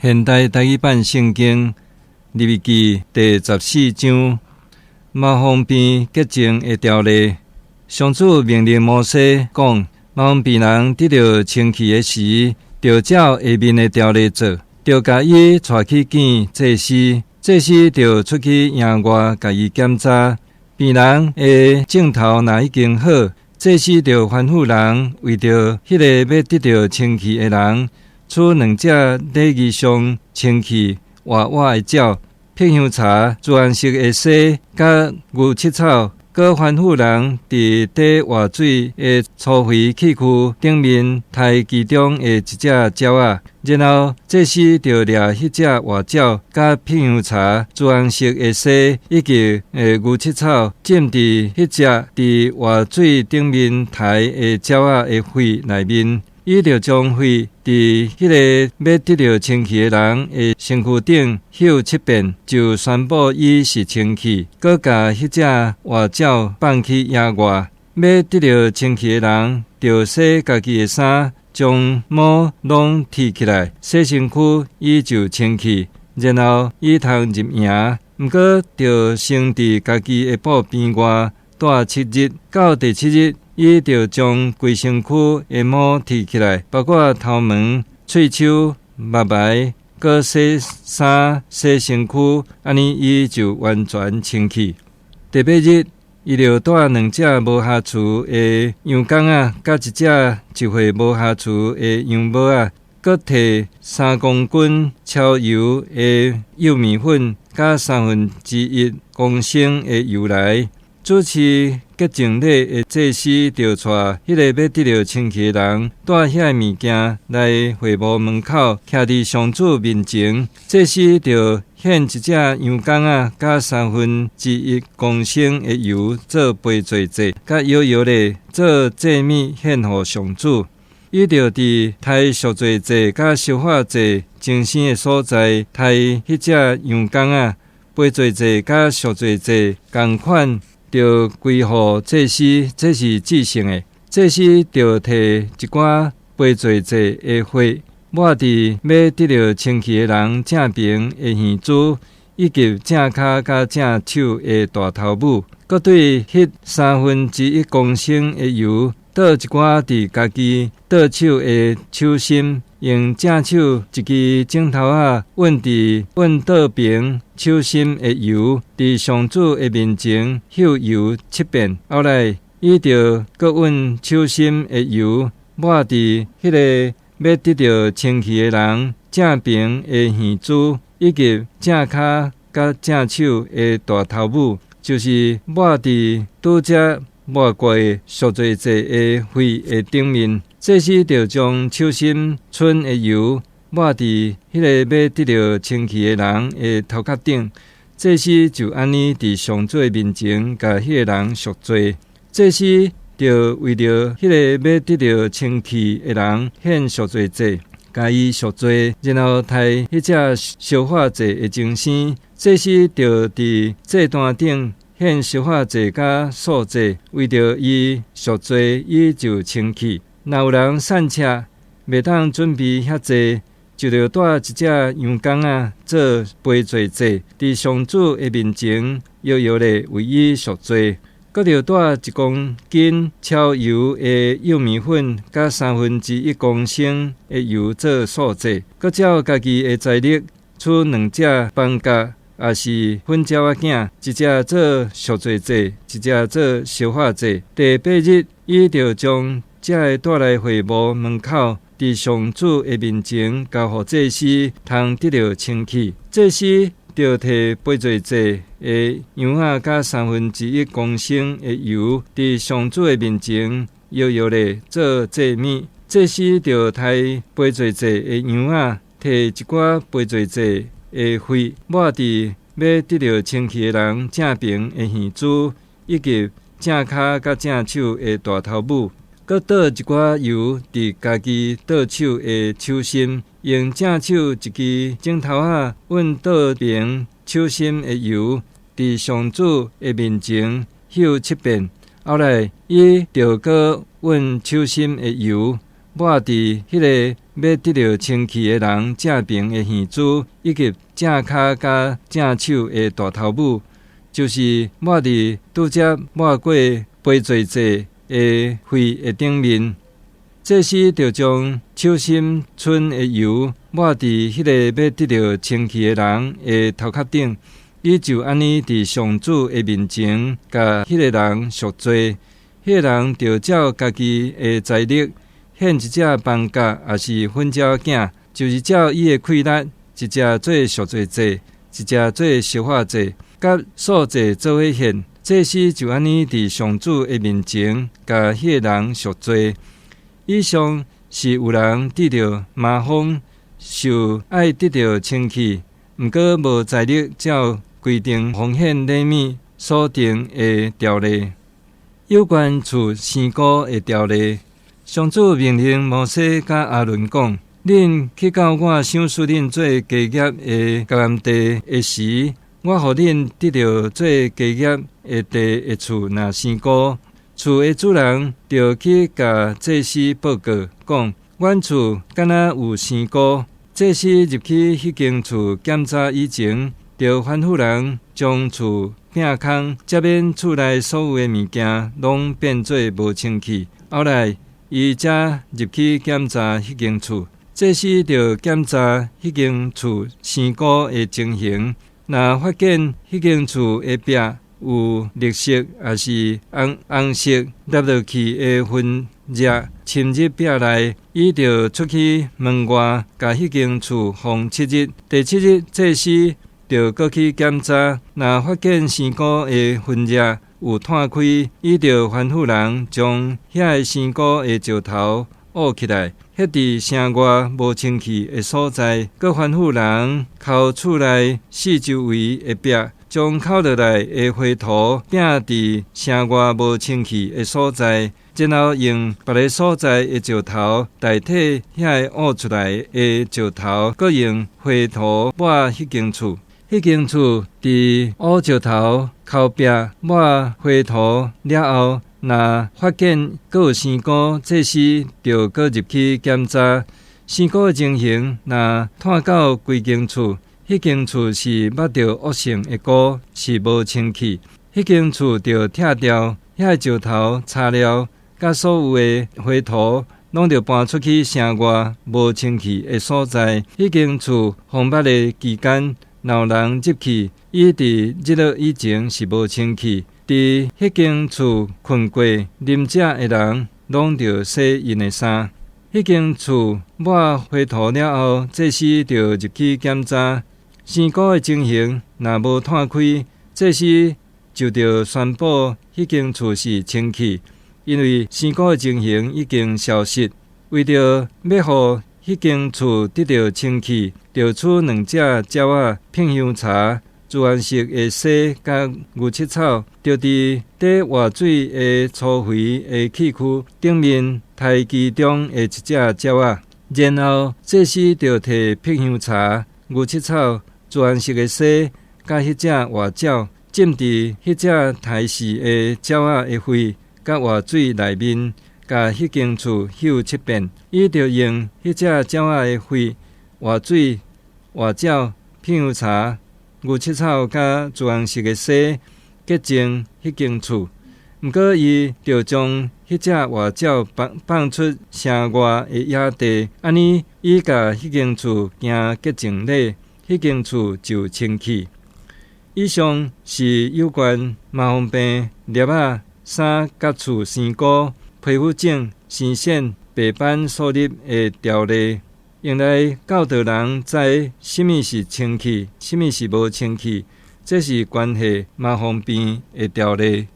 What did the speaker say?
现代台语版圣经利未记第14章马蜂边洁净的条例。上主命令摩西讲，马蜂边人得到清气的时，就照下面的条例做，就甲伊带去见祭司，祭司就出去野外甲伊检查。病人的镜头若已经好，祭司就吩咐人为着迄个要得到清气的人，取2只礼仪上清气活活的鸟、辟香茶、朱红色的丝，甲牛膝草，搁吩咐人伫底活水的粗肥器躯顶面抬其中的一只鸟仔，然后祭司就掠迄只活鸟，甲辟香茶、朱红色的丝以及牛膝草浸伫迄只伫活水顶面抬的鸟仔的血内面。伊就将血伫迄个要得到清气的人的身躯顶嗅7遍，就宣布伊是清气。搁甲迄只活鸟放去野外。要得到清气的人，就洗家己的衫，将毛拢剃起来，洗身躯，伊就清气。然后伊通入营，毋过就先伫家己的堡边外待7日，到第7日。伊就将规身躯的毛剃起来，包括头毛、喙手、目眉，搁洗衫、洗身躯，安尼伊就完全清气。第8日，伊就带2只无下厨的羊公仔，甲1只1岁无下厨的羊母仔，搁摕3公斤超油的幼米粉，甲1/3公升的油来。主持洁净礼的祭司就带迄个要得到清气的人，带遐物件来会幕门口，徛伫上主面前。祭司就献1只羊公仔，甲1/3公升的油做陪罪祭，甲摇摇咧做祭物献互上主。伊就伫抬赎罪祭甲烧化祭精生的所在，抬迄只羊公仔，陪罪祭甲赎罪祭同款。就归乎祭司，这是至圣的。祭司就摕一寡陪罪祭的血，抹伫要得到清气的人正边的耳珠，以及正骹甲正手的大头母，搁对迄1/3公升的油，倒一寡伫家己倒手的手心，用正手一支指头仔稳伫稳倒边手心的油，伫上主的面前嗅油7遍。后来伊就搁稳手心的油，抹伫迄个要得到清气的人正边的耳珠，以及正骹甲正手的大头母，就是抹伫拄则抹过赎罪祭的血的顶面。祭司就将手心剩的油抹伫迄个要得到清气的人的头壳顶。祭司就安尼伫上主面前，甲迄个人赎罪。祭司就为着迄个要得到清气的人献赎罪祭，甲伊赎罪，然后抬迄只烧化祭的精生。祭司就伫祭坛顶献烧化祭甲素祭，为着伊赎罪，伊就清气。若有人散车，袂当准备遐济，就着带1只羊公仔做陪罪祭，伫上主的面前摇摇咧为伊赎罪。搁着带1公斤超油的幼米粉，甲1/3公升的油做素祭。搁照家己的财力，取2只放角，也是粉鸟仔囝，1只做赎罪祭，1只做烧化祭。第8日，伊就将这会带来会幕门口，伫上主的面前交互祭司，通得到清气。祭司就摕陪罪祭的羊仔甲1/3公升的油，伫上主的面前摇摇咧做祭物。祭司就抬陪罪祭的羊仔，摕一寡陪罪祭的血，抹伫要得到清气的人正边的耳珠，以及正骹甲正手的大头母。搁倒一寡油伫家己倒手的手心，用正手一支指头仔稳倒边手心的油，伫上主的面前嗅7遍。后来伊就搁稳手心的油，抹伫迄个要得到清气的人正平的耳珠，以及正骹甲正手的大头拇，就是抹伫拄则抹过杯座祭的灰的顶面。祭司就将手心剩的油抹伫迄个要得到清气的人的头壳顶，伊就安尼伫上主的面前，甲迄个人赎罪。迄个人就照家己的财力献一只斑鴿，也是粉鸟囝，就是照伊的气力，一只做赎罪祭，一只做烧化祭，甲素祭做伙献。祭司就安尼伫上主的面前，甲迄个人赎罪。以上是有人得到麻风，受爱得到清气，毋过无财力照规定奉献礼物所定的条例。有关厝生菇的条例，上主命令摩西甲阿伦讲：恁去到我赏赐恁做家业的迦南地的时，我予恁得到做家业的地的厝若生菇。厝的主人就去甲祭司报告，讲：阮厝敢若有生菇。祭司入去迄间厝检查以前，就吩咐人将厝摒空，才免厝内所有的物件拢变做无清气。后来伊才入去检查迄间厝，祭司就检查迄间厝生菇的情形，若发现迄间厝的壁有绿色，也是红色滴落去的粉液侵入壁内，伊就出去门外，甲迄间厝放7日。第7日，祭司就过去检查，若发现生菇的粉液有摊开，伊就吩咐人将遐个生菇的石头挖起来，迄伫城外无清气的所在，搁吩咐人抠厝内四周围的壁。将扣落来的灰土拼伫城外无清气的所在，然后用别个所在的石头代替遐个挖出来的石头，搁用灰土抹迄间厝。迄间厝伫挖石头、扣壁、抹灰土了后，若发现搁有生菇，祭司就搁入去检查生菇的情形。若探到规间厝，迄间厝是捌着恶性的菇，是无清气。迄间厝就拆掉，遐石头、材料，甲所有的灰土，拢着搬出去城外无清气的所在。迄间厝封捌的期间，有人入去，伊伫日落以前是无清气。伫迄间厝困过、啉食的人，拢着洗因的衫。迄间厝抹灰土了后，祭司就入去检查。生菇的情形若无摊开，祭司就着宣布迄间厝是清气，因为生菇的情形已经消失。为着要互迄间厝得到清气，就取2只鸟仔品香茶、自然色的秲甲牛膝草，就伫底活水的粗肥的器躯顶面抬其中的一只鸟仔，然后祭司就摕品香茶、牛膝草、自然色的秲，甲迄只活鸟浸伫迄只抬死的鸟仔的血，甲活水内面，甲迄间厝嗅7遍。伊就用迄只鸟仔的血、活水、活鸟、品香茶、牛膝草甲自然色的秲洁净迄间厝。毋过伊就将迄只活鸟放出城外的野地，安尼伊甲迄间厝行洁净礼。迄间厝就清气。以上是有关麻风病、粒仔、衫甲厝生菇、皮肤疹、生癣、白斑所立的条例，用来教导人知什么是清气，什么是无清气。这是关系麻风病的条例。